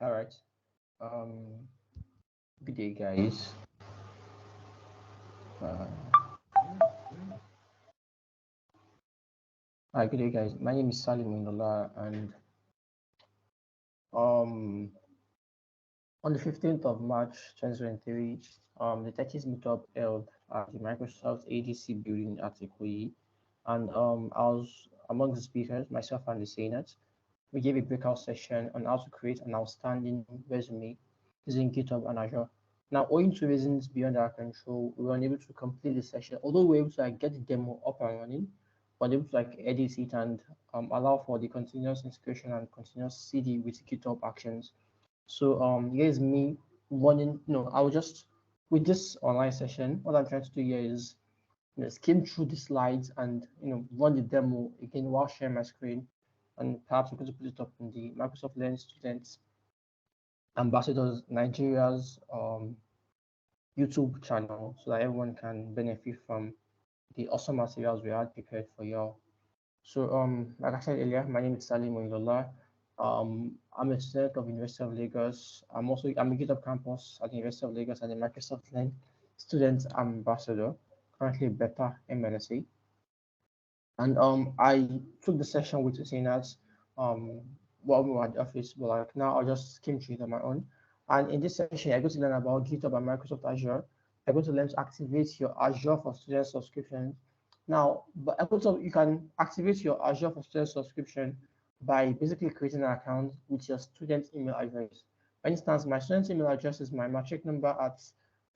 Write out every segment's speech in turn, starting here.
All right. Um, Good day, guys. Uh, Hi, good day, guys. My name is Salim Oyinlola, and um, on the 15th of March 2023, the Techies Meetup held at the Microsoft ADC building at Ikoyi, and I was among the speakers, myself and the Senate. We gave a breakout session on how to create an outstanding resume using GitHub and Azure. Now, owing to reasons beyond our control, we were unable to complete the session. Although we were able to get the demo up and running, we were able to edit it and allow for the continuous integration and continuous CD with GitHub actions. So here's me running. I will just with this online session. What I'm trying to do here is skim through the slides and run the demo again while sharing my screen, and perhaps we're going to put it up in the Microsoft Learn Students Ambassadors Nigeria's YouTube channel so that everyone can benefit from the awesome materials we had prepared for y'all. So like I said earlier, my name is Salim Oyinlola. I'm a student of University of Lagos. I'm a GitHub campus at the University of Lagos and a Microsoft Learn Student Ambassador, currently beta MLSA. And I took the session with Usainat while we were at the office, but like now I'll just skim through it on my own. And in this session, I'm going to learn about GitHub and Microsoft Azure. I'm going to learn to activate your Azure for Student subscription. Now, but you can activate your Azure for Student subscription by basically creating an account with your student email address. For instance, my student email address is my matric number at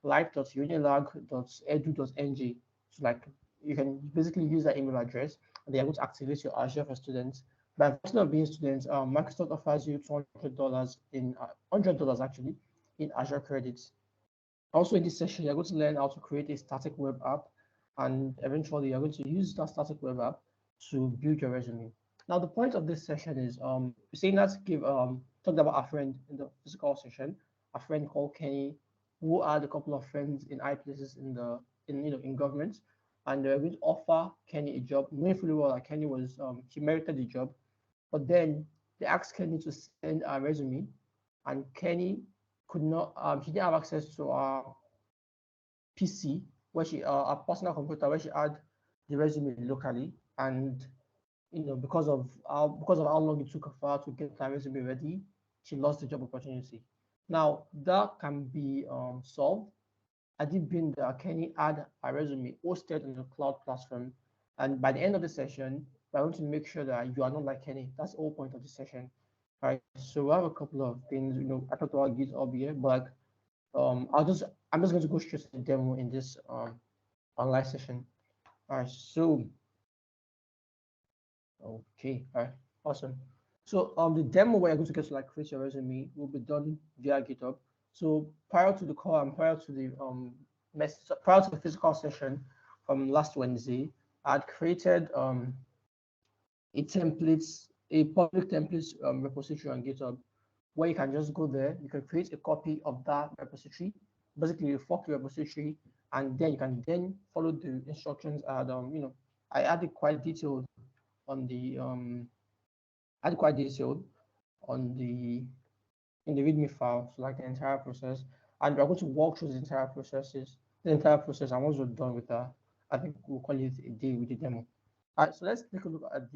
live.unilag.edu.ng. So like you can basically use that email address and they're able to activate your Azure for students. By virtue of being students, Microsoft offers you $200 in $100 actually in Azure credits. Also in this session, you're going to learn how to create a static web app, and eventually you're going to use that static web app to build your resume. Now the point of this session is saying that give talked about a friend in the physical session, a friend called Kenny, who had a couple of friends in high places in government, and they were going to offer Kenny a job, knowing fully well that Kenny was he merited the job, but then they asked Kenny to send a resume, and Kenny could not she didn't have access to PC where she a personal computer where she had the resume locally, and because of how long it took for her to get her resume ready, she lost the job opportunity. Now that can be solved. I did bring the Kenny had a resume hosted on the cloud platform, and by the end of the session, we're going to make sure that you are not like Kenny. That's the whole point of the session. All right. So we have a couple of things. I talked about GitHub here, but like, I'm just going to go straight to the demo in this online session. All right. So okay. All right. Awesome. So the demo where you're going to get to create your resume will be done via GitHub. So prior to the call and prior to the prior to the physical session from last Wednesday, I had created a public templates repository on GitHub where you can just go there. You can create a copy of that repository, basically a fork repository, and then you can then follow the instructions. And I added quite detailed on the added quite detailed on the in the README file, so like the entire process. And we're going to walk through the entire process. And once we're done with that, I think we'll call it a day with the demo. All right, so let's take a look at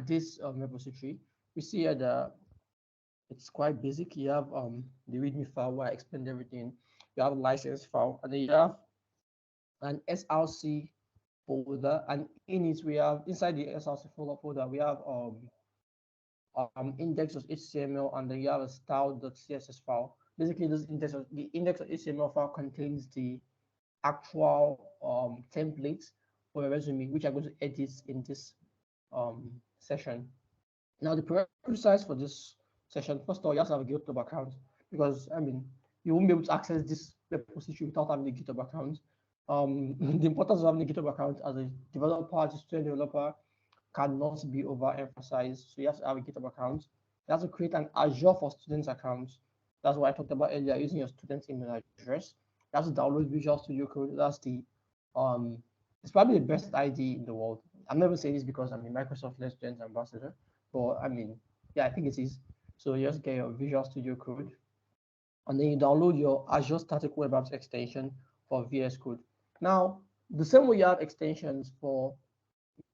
this repository. We see here that it's quite basic. You have the README file where I explained everything. You have a license file, and then you have an SRC folder, and in it we have inside the SRC folder we have index.html, and then you have a style.css file. Basically, the index.html file contains the actual templates for a resume, which I'm going to edit in this session. Now, the prerequisites for this session, first of all, you have to have a GitHub account, because you won't be able to access this repository without having a GitHub account. The importance of having a GitHub account as a developer, as a student developer, cannot be overemphasized. So you have to have a GitHub account. You have to create an Azure for Students account. That's what I talked about earlier, using your student email address. You have to download Visual Studio Code. It's probably the best ID in the world. I'm never saying this because I'm a Microsoft Learn Student ambassador, but yeah, I think it is. So you just get your Visual Studio Code, and then you download your Azure Static Web Apps extension for VS Code. Now, the same way you have extensions for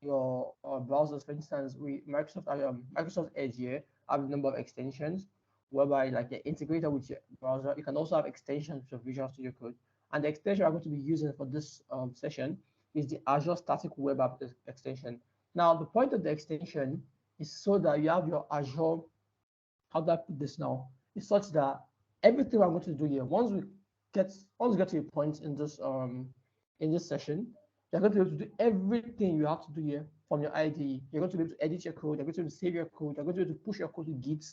your browsers, for instance, Microsoft Edge here have a number of extensions whereby like they're integrated with your browser. You can also have extensions for Visual Studio Code. And the extension I'm going to be using for this session is the Azure Static Web App extension. Now, the point of the extension is so that you have your Azure, how do I put this now? It's such that everything I'm going to do here, get to a point in this session, you're going to be able to do everything you have to do here from your IDE. You're going to be able to edit your code, you're going to be able to save your code, you're going to be able to push your code to Git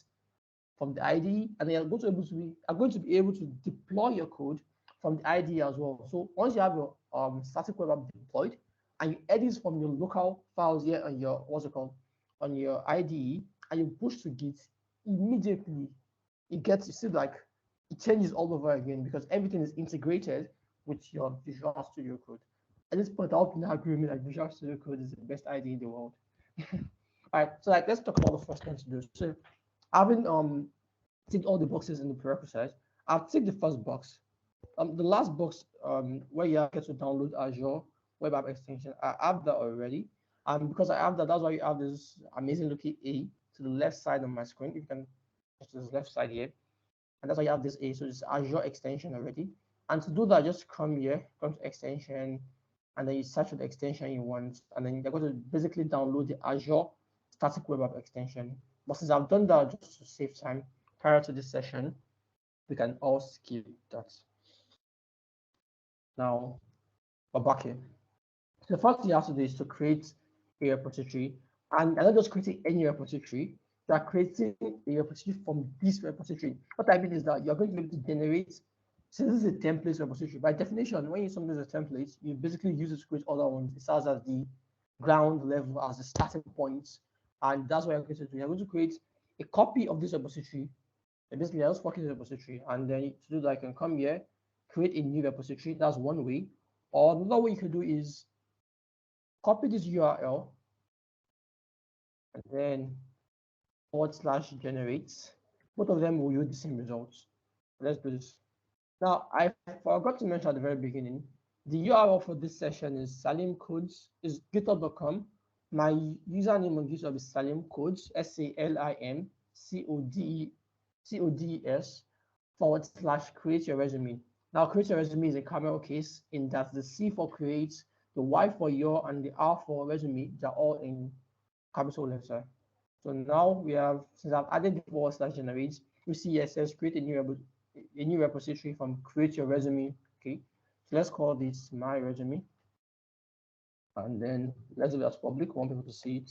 from the IDE, and then you're going to be able to deploy your code from the IDE as well. So once you have your static web app deployed and you edit from your local files here on your on your IDE and you push to Git, immediately it changes all over again because everything is integrated with your Visual Studio Code. At this point, I'll be in agreement that Visual Studio Code is the best IDE in the world. All right, so let's talk about the first thing to do. So having ticked all the boxes in the prerequisites, I've ticked the first box. The last box where you get to download Azure Web App extension, I have that already. And because I have that, that's why you have this amazing looking A to the left side of my screen. If you can to this left side here, and that's why you have this A. So it's Azure extension already. And to do that, just come here, come to extension, and then you search for the extension you want, and then you're going to basically download the Azure Static Web App extension. But since I've done that just to save time prior to this session, we can all skip that. Now, we're back here. So the first thing you have to do is to create a repository, and I'm not just creating any repository. You are creating a repository from this repository. What I mean is that you're going to be able to generate. So this is a template repository. By definition, when you use something as a template, you basically use it to create other ones. It serves as the ground level, as the starting point, and that's what you're going to do. You're going to create a copy of this repository. And basically, you're just working the repository, and then to do that, you can come here, create a new repository. That's one way. Or another way you can do is copy this URL, and then /generates. Both of them will yield the same results. Let's do this. Now, I forgot to mention at the very beginning, the URL for this session is salimcodes, is github.com. My username on GitHub is salimcodes, SALIMCODES/create your resume. Now, create your resume is a camel case in that the C for create, the Y for your, and the R for resume, they're all in capital letter. So now we have, since I've added the /generate, you see it says create a new repository from create your resume. Okay, so let's call this my resume, and then let's do it as public. I want people to see it,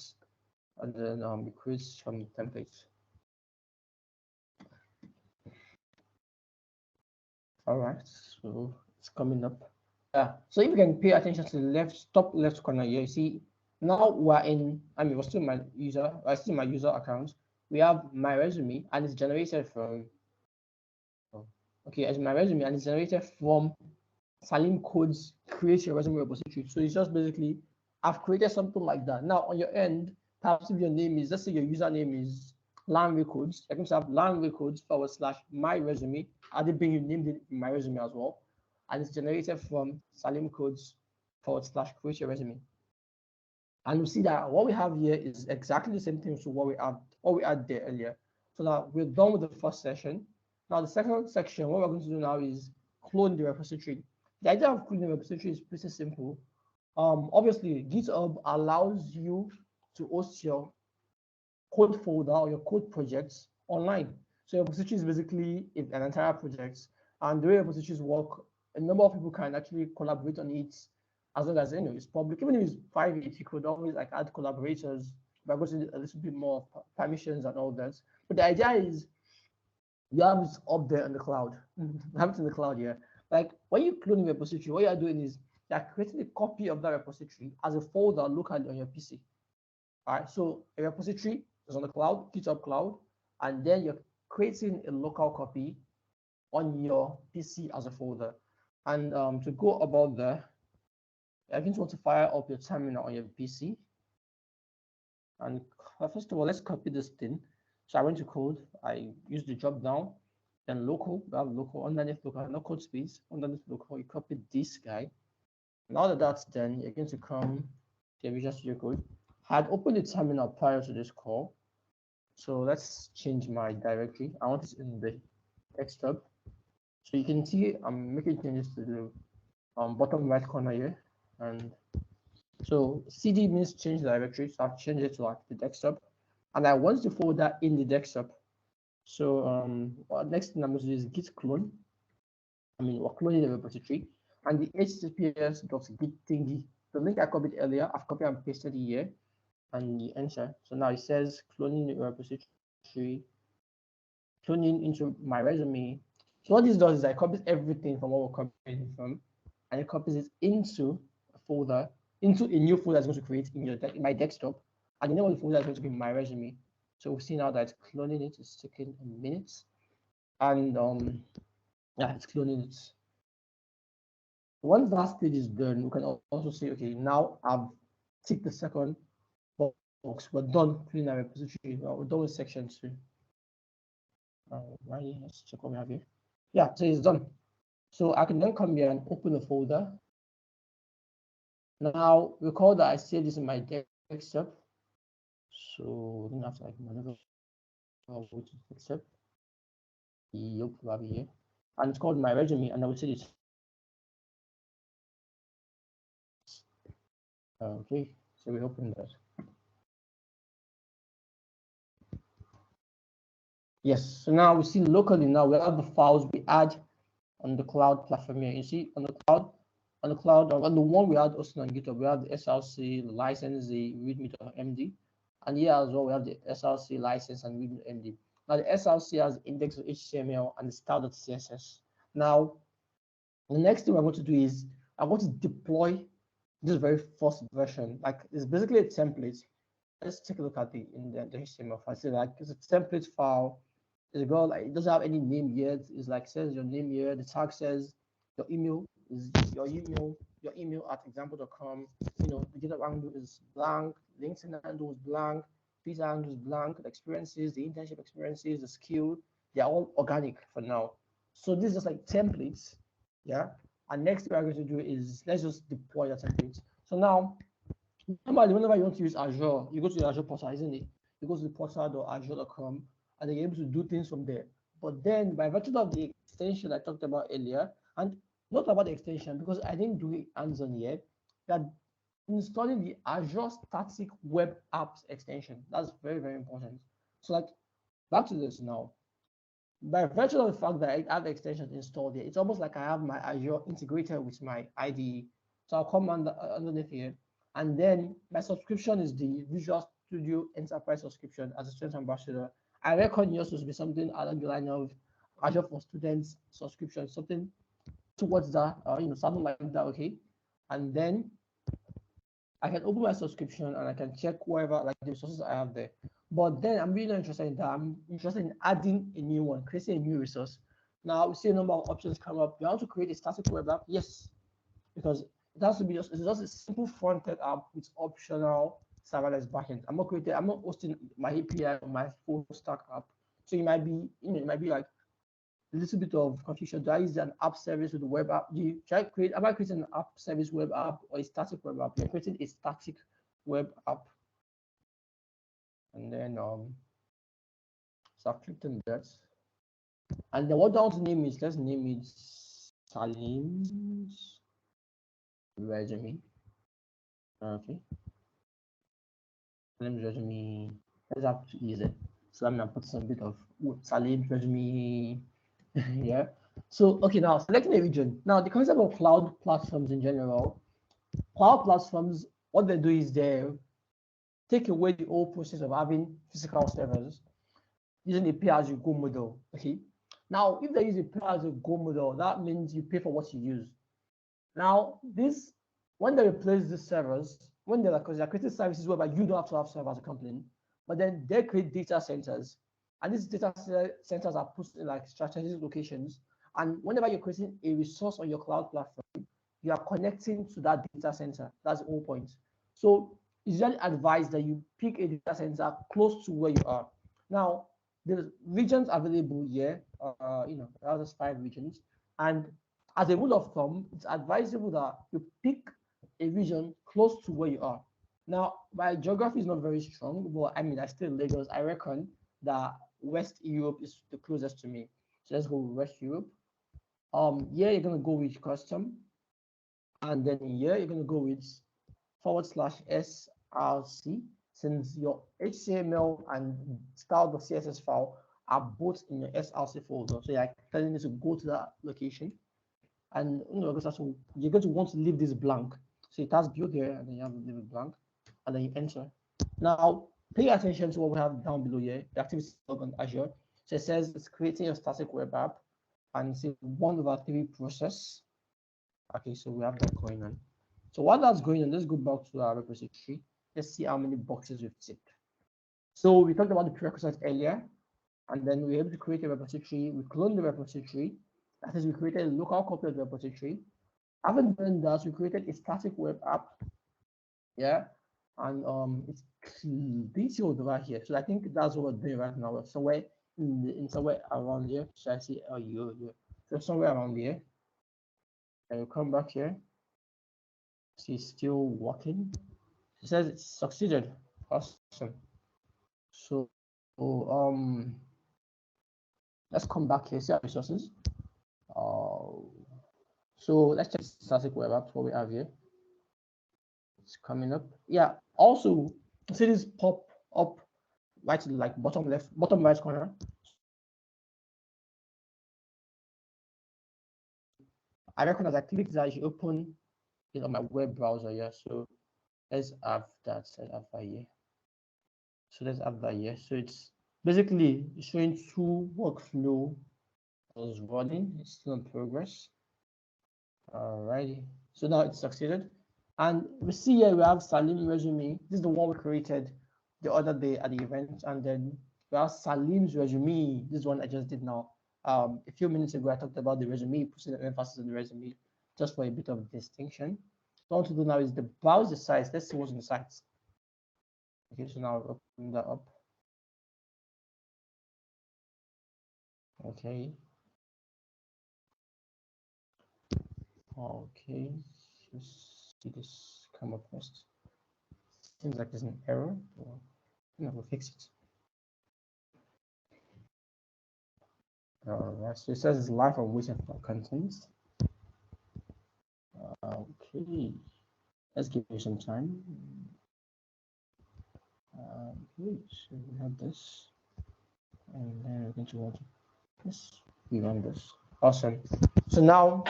and then we create some templates. All right, so it's coming up. Yeah, so if you can pay attention to the top left corner here, you see now we're still my user, I see my user account. We have my resume, and it's generated from as my resume, and it's generated from Salim Codes create your resume repository. So it's just basically I've created something like that. Now on your end, perhaps if your name is, let's say your username is Lanway Codes, I can have Lanway Codes /my resume. I did bring you named it in my resume as well, and it's generated from Salim Codes /create your resume. And you see that what we have here is exactly the same thing to what we had there earlier. So now we're done with the first session. Now the second section, what we're going to do now is clone the repository. The idea of cloning the repository is pretty simple. Obviously, GitHub allows you to host your code folder or your code projects online. So your repository is basically an entire project. And the way repositories work, a number of people can actually collaborate on it as long as it's public. Even if it's private, you could always add collaborators by going a little bit more permissions and all that. But the idea is you have it up there in the cloud. Have it in the cloud here. Like when you clone a repository, what you're doing is you're creating a copy of that repository as a folder locally on your PC. All right, so a repository is on the cloud, GitHub cloud, and then you're creating a local copy on your PC as a folder. And to go about there, I just want to fire up your terminal on your PC. And first of all, let's copy this thing. So I went to code, I used the drop down, then local, we have local, underneath local, no code space, underneath local, you copy this guy. Now that that's done, you're going to come to Visual Studio Code. I had opened the terminal prior to this call. So let's change my directory. I want it in the desktop. So you can see I'm making changes to the bottom right corner here. And so CD means change directory. So I've changed it to like the desktop. And I want the folder in the desktop. So next thing I'm going to do is git clone. We're cloning the repository. And the https.git thingy, the link I copied earlier, I've copied and pasted it here. And you enter. So now it says cloning the repository, cloning into my resume. So what this does is I copies everything from what we're copying from, and it copies it into a folder, into a new folder that's going to create in my desktop, and the name of the folder is going to be my resume. So we'll see now that cloning it is taking a minute, and yeah, it's cloning it. Once that stage is done, we can also say, okay, now I've ticked the second box. We're done cleaning our repository. We're done with section 2. Right, let's check what we have here. Yeah, so it's done. So I can then come here and open the folder. Now recall that I saved this in my desktop. So I don't have to like maneuver which desktop. Yep, we have it here. And it's called my resume, and I will see it. Okay, so we open that. Yes, so now we see locally now we have the files we add on the cloud platform here. You see on the cloud, on the one we had also on GitHub, we have the SRC license, the readme.md, and here as well we have the SRC license and readme.md. Now the SRC has index of HTML and the style.css. Now the next thing we're going to do is I'm going to deploy this very first version. Like it's basically a template. Let's take a look at the HTML file. So like it's a template file. It's got like it doesn't have any name yet. It's like says your name here. The tag says your email is your email at example.com. The GitHub handle is blank. LinkedIn handle is blank. Twitter handle is blank. The experiences, the internship experiences, the skill, they're all organic for now. So this is just like templates, yeah. And next thing we're going to do is let's just deploy the templates. So now, normally whenever you want to use Azure, you go to the Azure portal, isn't it? You go to the portal.azure.com and then you're able to do things from there. But then by virtue of the extension I talked about earlier, and not about the extension because I didn't do it hands-on yet, that installing the Azure Static Web Apps extension. That's very, very important. So like back to this now. By virtue of the fact that I have the extension installed here, it's almost like I have my Azure integrated with my IDE. So I'll come underneath here. And then my subscription is the Visual Studio Enterprise subscription as a student ambassador. I reckon yours to be something along the line of Azure for Students subscription, something towards that, something like that, okay? And then I can open my subscription and I can check whatever, like the resources I have there. But then I'm really not interested in that. I'm interested in adding a new one, creating a new resource. Now we see a number of options come up. You want to create a static web app? Yes, because it has to be it's just a simple front-end app with optional serverless backend. I'm not hosting my API on my full stack app. So it might be, it might be like a little bit of confusion. Do I use an app service with a web app? Am I creating an app service web app or a static web app? You're creating a static web app. And then so I've clicked on that. And then what I want to name is, let's name it Salim's resume. Okay. Salim's resume. Let's have to use it. So I'm gonna put some bit of Salim's resume. Yeah. So okay, now selecting a region. Now the concept of cloud platforms in general, cloud platforms, what they do is they take away the whole process of having physical servers using a pay-as-you-go model. Okay. Now, if they use a pay-as-you-go model, that means you pay for what you use. Now, when they replace these servers, when they're creating services whereby you don't have to have servers as a company, but then they create data centers, and these data centers are put in like strategic locations. And whenever you're creating a resource on your cloud platform, you are connecting to that data center. That's the whole point. So it's usually advised that you pick a data center close to where you are. Now, the regions available here, there's 5 regions. And as a rule of thumb, it's advisable that you pick a region close to where you are. Now, my geography is not very strong, but I mean, I stay in Lagos. I reckon that West Europe is the closest to me. So let's go with West Europe. Here you're gonna go with custom, and then here you're gonna go with /src, since your HTML and style.css file are both in your src folder. So you're telling me to go to that location, and because you're going to want to leave this blank. So it has built here, and then you have to leave it blank, and then you enter. Now, pay attention to what we have down below here, the activity log on Azure. So it says it's creating a static web app, and it's a 1/3 process. Okay, so we have that going on. So while that's going on, let's go back to our repository. Let's see how many boxes we've ticked. So we talked about the prerequisites earlier, and then we were able to create a repository. We cloned the repository. That is, we created a local copy of the repository. Having done that, we created a static web app. Yeah, and it's detailed right here. So I think that's what we're doing right now. We're somewhere in somewhere around here. So I see so somewhere around here. And we come back here. See, still working. It says it's succeeded. Awesome. So let's come back here, see our resources. So let's check static web apps, what we have here. It's coming up. Yeah, also see this pop up right to the bottom right corner. I reckon as I click that, you open it on my web browser. Yeah, so let's have that here. So let's have that here. So it's basically showing 2 workflow was running. It's still in progress. Alrighty. So now it's succeeded. And we see here we have Salim resume. This is the one we created the other day at the event. And then we have Salim's resume. This one I just did now. A few minutes ago, I talked about the resume, putting an emphasis on the resume, just for a bit of distinction. What I want to do now is the browse the sites. Let's see what's in the sites. Okay, so now open that up. Okay. Okay, let's see this come up first. Seems like there's an error. We'll fix it. Alright, so it says it's live and waiting for content. Okay, let's give you some time. Okay, so we have this, and then we're going to want this. We run this. Awesome. So now,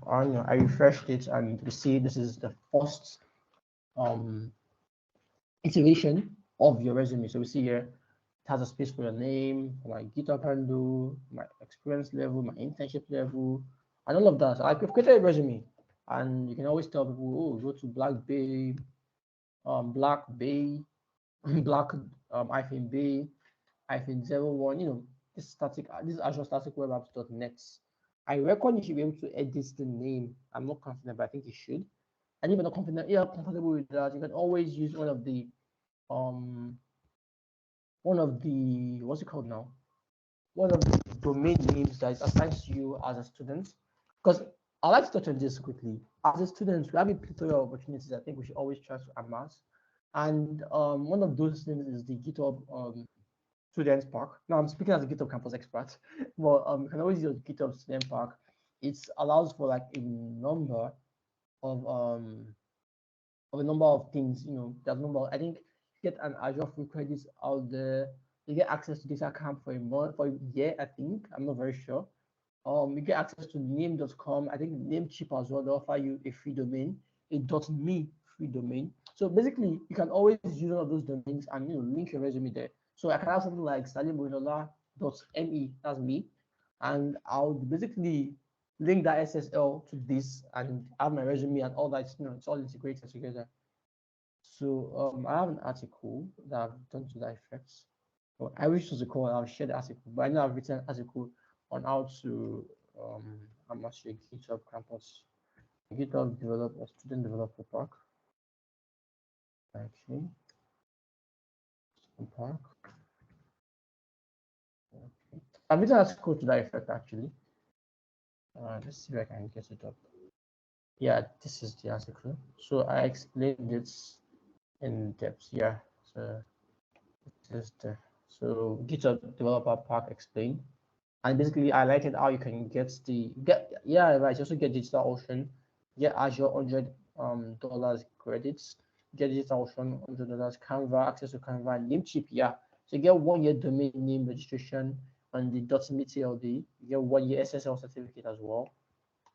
I refreshed it, and we see this is the first iteration of your resume. So we see here it has a space for your name, my GitHub handle, my experience level, my internship level, and all of that. So I've created a resume, and you can always tell people, oh, go to Black Bay, Black Bay, Black Bay, -01. This Azure Static Web Apps.net. I reckon you should be able to edit the name. I'm not confident, but I think you should. And if you're not confident, you're comfortable with that, you can always use one of the what's it called now? One of the domain names that is assigned to you as a student. Because I'd like to touch on this quickly. As a student, we have a plethora of opportunities I think we should always try to amass. And one of those things is the GitHub Student Park. Now I'm speaking as a GitHub campus expert, but you can always use GitHub Student Park. It allows for like a number of things. There's a number. I think you get an Azure free credits out there. You get access to data camp for a month, for a year, I think. I'm not very sure. You get access to name.com. I think Namecheap as well. They offer you a free domain, a .me free domain. So basically, you can always use one of those domains and link your resume there. So I can have something like Oyinlola.me, that's me, and I'll basically link that SSL to this and have my resume and all that. It's all integrated together. So I have an article that I've done to that effect. Well, I wish it was a call. I'll share the article, but I know I've written an article on how to amass your GitHub campus, GitHub developer, student developer park. Okay, park. I've written an article to that effect actually. Let's see if I can get it up. Yeah, this is the article. So I explained this in depth. Yeah, so this is the GitHub Developer Pack explained, and basically I highlighted how you can yeah, right. You also get DigitalOcean, get Azure $100 credits, get DigitalOcean $100, Canva, access to Canva, Namecheap. Yeah, so you get 1 year domain name registration on the .me TLD. You get 1 year SSL certificate as well.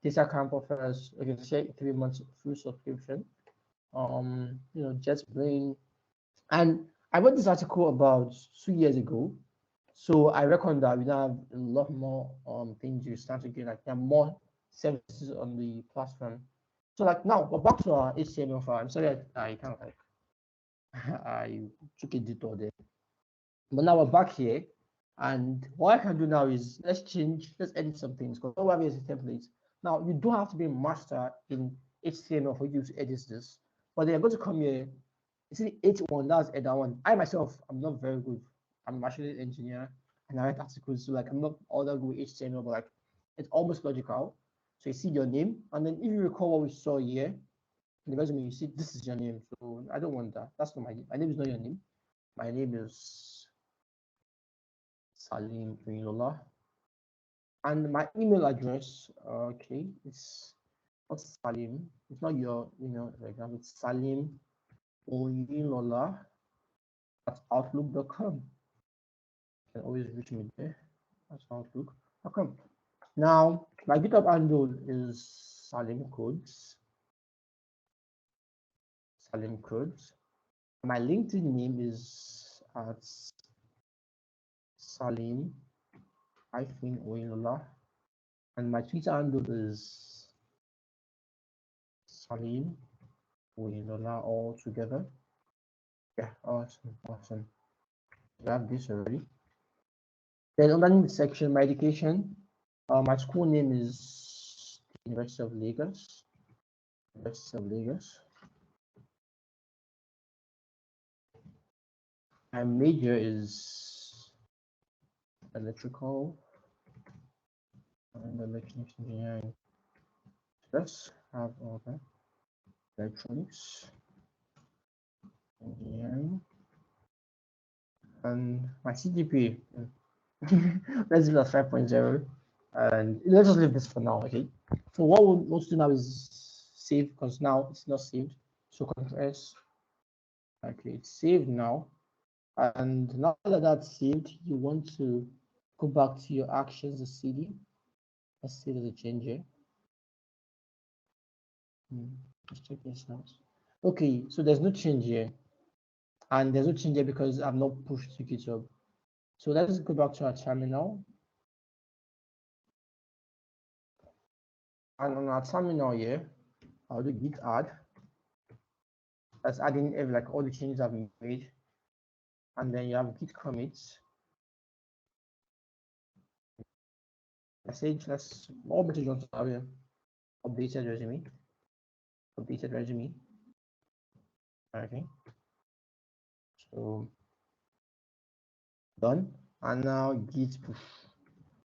Data camp offers, you can say, 3 months free subscription. JetBrain. And I wrote this article about 2 years ago. So I reckon that we now have a lot more things you start to get, like there are more services on the platform. So like now we're back to our HTML file. I'm sorry I kind of like I took a detour there. But now we're back here. And what I can do now is let's edit some things because all we have is a template. Now you don't have to be a master in HTML for you to edit this, but they're going to come here. You see the H1, that's header one. I myself, I'm not very good. I'm actually an engineer and I write articles, so like I'm not all that good with HTML, but like it's almost logical. So you see your name, and then if you recall what we saw here in the resume, you see this is your name. So I don't want that. That's not my name. My name is not your name. My name is Salim Oyinlola. And my email address, okay, it's not Salim. It's not your email, for example. It's Salim Oyinlola at outlook.com. You can always reach me there. That's outlook.com. Now, my GitHub handle is Salim Codes. Salim Codes. My LinkedIn name is at Salim Oyinlola. And my Twitter handle is Salim Oyinlola all together. Yeah, awesome. I have this already. Then underneath the section, my education, my school name is University of Lagos. My major is electrical and electronics engineering. Let's have all that. Electronics engineering. And my CGPA, let's do that 5.0. And let's just leave this for now, okay? So what we'll want to do now is save, because now it's not saved. So Ctrl S. Okay, it's saved now. And now that that's saved, you want to go back to your actions, the CD. Let's see there's a change here. Let's check this out. Okay, so there's no change here. And there's no change here because I've not pushed to GitHub. So let's go back to our terminal. And on our terminal here, I'll do git add. That's adding every, like all the changes I've made. And then you have git commits. Message, all message on have here. Updated resume. Okay. So done. And now git push.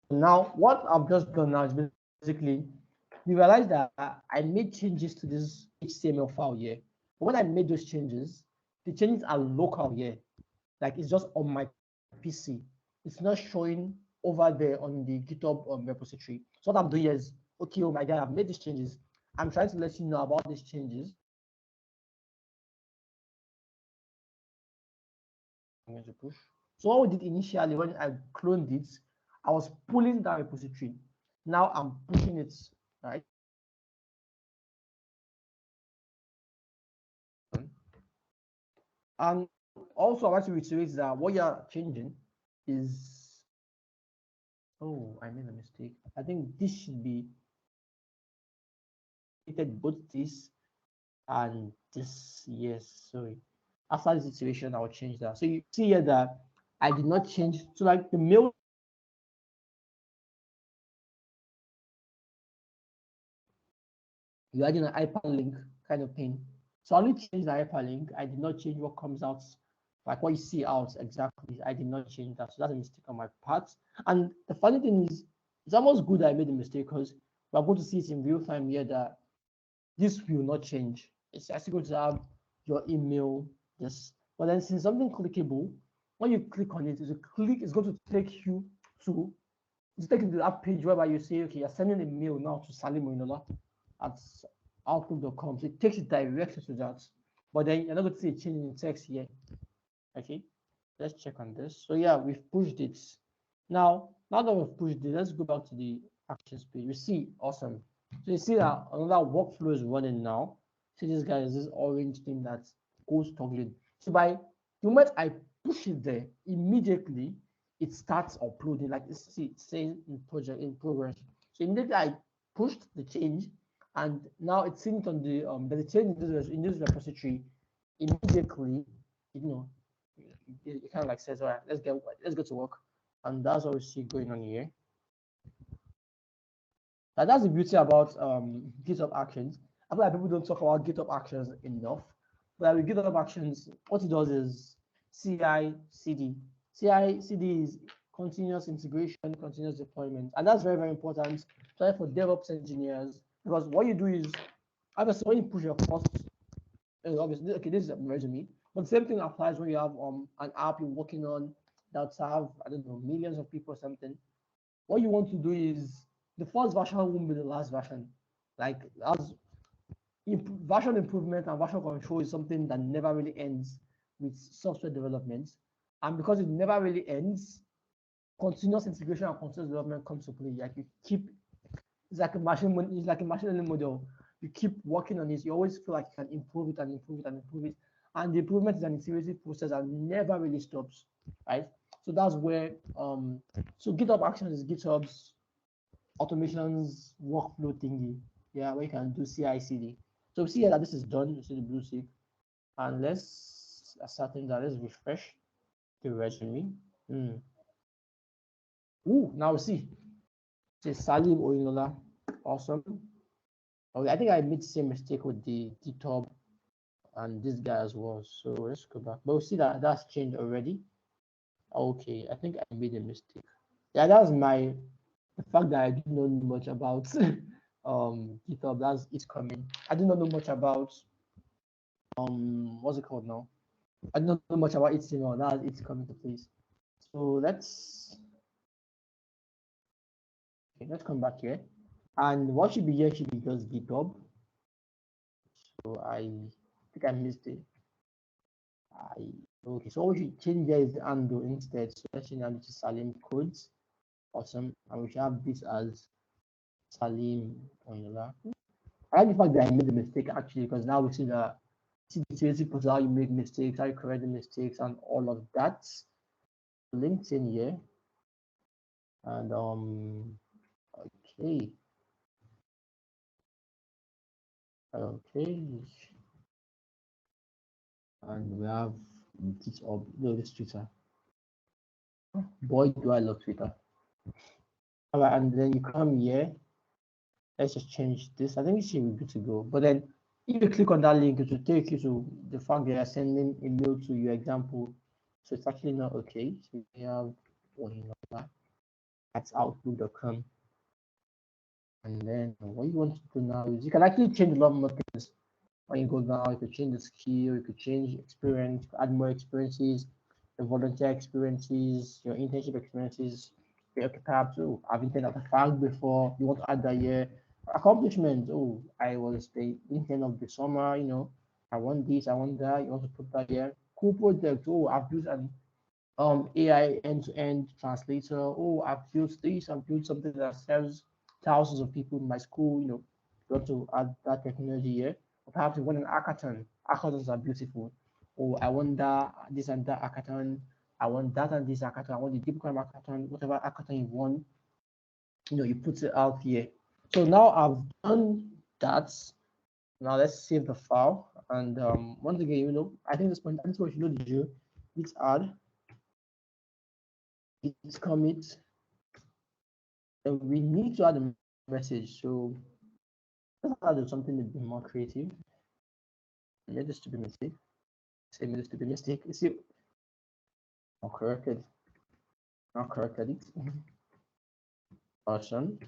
Now what I've just done now is basically you realize that I made changes to this HTML file here. But when I made those changes, the changes are local here. Like it's just on my PC. It's not showing over there on the GitHub repository. So what I'm doing is, okay, oh my God, I've made these changes. I'm trying to let you know about these changes. I'm going to push. So what we did initially when I cloned it, I was pulling that repository. Now I'm pushing it, right? And also I want to reiterate that what you're changing is, oh, I made a mistake. I think this should be both this and this. Yes, sorry. After this iteration, I'll change that. So you see here that I did not change. So like the mail, you're adding an hyperlink kind of thing. So I only changed the hyperlink. I did not change what comes out like what you see out exactly. I did not change that, so that's a mistake on my part. And the funny thing is, it's almost good that I made the mistake because we're going to see it in real time here that this will not change. It's actually going to have your email, this, but then since something clickable, when you click on it, it's going to take you to that page whereby you say, okay, you're sending a mail now to Salim Oyinlola at outlook.com. So it takes it directly to that. But then you're not going to see a change in text here. Okay, let's check on this. So yeah, we've pushed it. Now that we've pushed it, let's go back to the actions page. You see, awesome. So you see that another workflow is running now. See this guy is this orange thing that goes toggling. So by the moment I push it there, immediately it starts uploading. Like it's saying in progress. So immediately I pushed the change, and now it's seen it on the there's a change in this repository. Immediately, you know, it kind of like says, all right, let's go to work, and that's what we see going on here. Now that's the beauty about GitHub Actions. I feel like people don't talk about GitHub Actions enough, but with GitHub Actions, what it does is CI/CD. CI/CD is continuous integration, continuous deployment, and that's very, very important, especially for DevOps engineers, because what you do is, obviously, when you push your first, obviously, okay, this is a resume, but the same thing applies when you have an app you're working on that have, I don't know, millions of people or something. What you want to do is the first version won't be the last version. Like as version improvement and version control is something that never really ends with software development. And because it never really ends, continuous integration and continuous development comes to play. Like you keep, it's like a machine learning model. You keep working on it. You always feel like you can improve it and improve it and improve it. And the improvement is an iterative process and never really stops, right? So that's where so GitHub Actions is GitHub's automations workflow thingy. Yeah, where you can do CI/CD. So we see here that this is done. You see the blue tick, and let's ascertain that. Let's refresh the resume. Ooh, now we see. It says Salim Oyinlola. Awesome. Okay, I think I made the same mistake with the GitHub and this guy as well. So let's go back. But we see that that's changed already. Okay, I think I made a mistake. Yeah, that's the fact that I do not know much about GitHub. That's it's coming. I do not know much about what's it called now? I do not know much about HTML. That's it's coming to place. So let's come back here. And what should be here should be just GitHub. So I think I missed it. Okay, so what we should change there is the handle instead. So let's change that to Salim codes. Awesome. And we should have this as Salim Oyinlola. I like the fact that I made the mistake actually, because now we see the basic process, how you make mistakes, how you correct the mistakes, and all of that. LinkedIn here. And okay. Okay. And we have GitHub. No, this Twitter. Boy, do I love Twitter. All right, and then you come here. Let's just change this. I think it should be good to go. But then if you click on that link, it will take you to the fact that you're sending a mail to your example. So it's actually not okay. So we have Oyinlola at outlook.com. And then what you want to do now is you can actually change a lot more things. When you go down, you could change the skill, you could change experience, add more experiences, your volunteer experiences, your internship experiences. Okay, perhaps I've interned at a fact before. You want to add that year. Accomplishments. Oh, I was the intern of the summer. You know, I want this, I want that. You want to put that here. Cool project. Oh, I've used an AI end-to-end translator. Oh, I've built this. I've built something that serves thousands of people in my school. You know, you want to add that technology here. Or perhaps you want an hackathon. Hackathons are beautiful. Oh, I want that, this and that hackathon. I want that and this hackathon. I want the deep crime hackathon. Whatever hackathon you want, you know, you put it out here. So now I've done that. Now let's save the file. And once again, you know, I think this point, this what you know the drill. Let's add. It's commit. And we need to add a message. So let's add something a bit more creative. Let this to be mistake. Say this to be mistake. You see, Not corrected. Not corrected it. Awesome.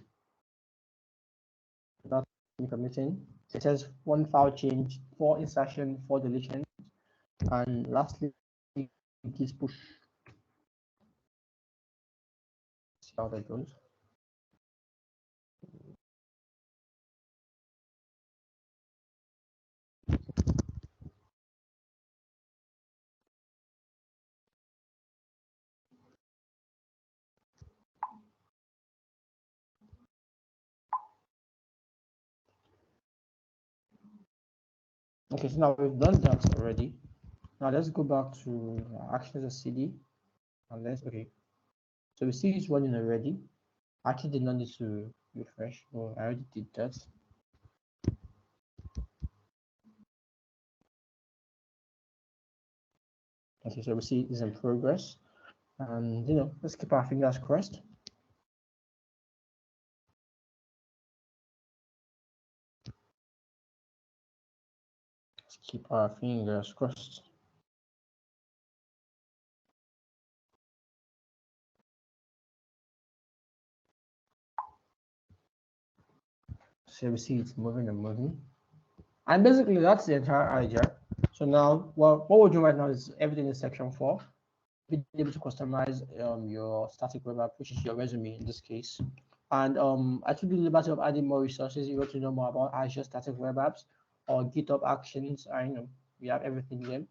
Not committing. It says one file change, 4 insertion, 4 deletion, and lastly, git push. See how that goes. Okay, so now we've done that already. Now let's go back to actions as CD, and let's So we see it's running already. I actually did not need to refresh. Oh, I already did that. Okay, so we see it's in progress, and let's keep our fingers crossed. Let's keep our fingers crossed. So we see it's moving and moving. And basically that's the entire idea. So now what we're doing right now is everything in section 4. Being able to customize your static web app, which is your resume in this case. And I took the liberty of adding more resources. If you want to know more about Azure Static Web Apps or GitHub Actions, we have everything there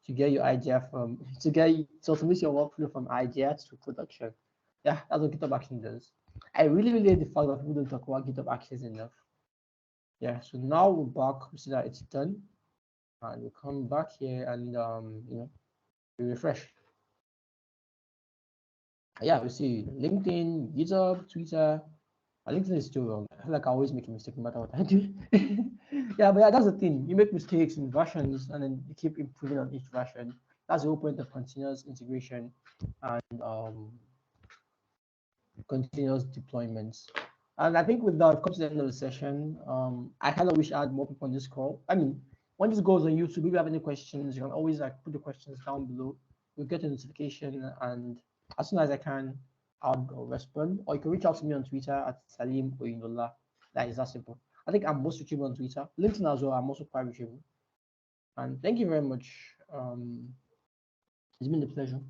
to get your idea from to automate your workflow from idea to production. Yeah, that's what GitHub Action does. I really hate the fact that people don't talk about GitHub Actions enough. Yeah, so now we're back. We see that it's done, and we come back here and we refresh. Yeah, we see LinkedIn, GitHub, Twitter. LinkedIn is still wrong. I feel like I always make a mistake no matter what I do. Yeah, but that's the thing. You make mistakes in versions and then you keep improving on each version. That's the whole point of continuous integration and continuous deployments. And I think with that, we've come to the end of the session. I kind of wish I had more people on this call. I mean, when this goes on YouTube, if you have any questions, you can always put the questions down below. We'll get a notification, and as soon as I can, I'll respond. Or you can reach out to me on Twitter at Salim Oyinlola. That is that simple. I think I'm most reachable on Twitter. LinkedIn as well, I'm also quite reachable. And thank you very much. It's been a pleasure.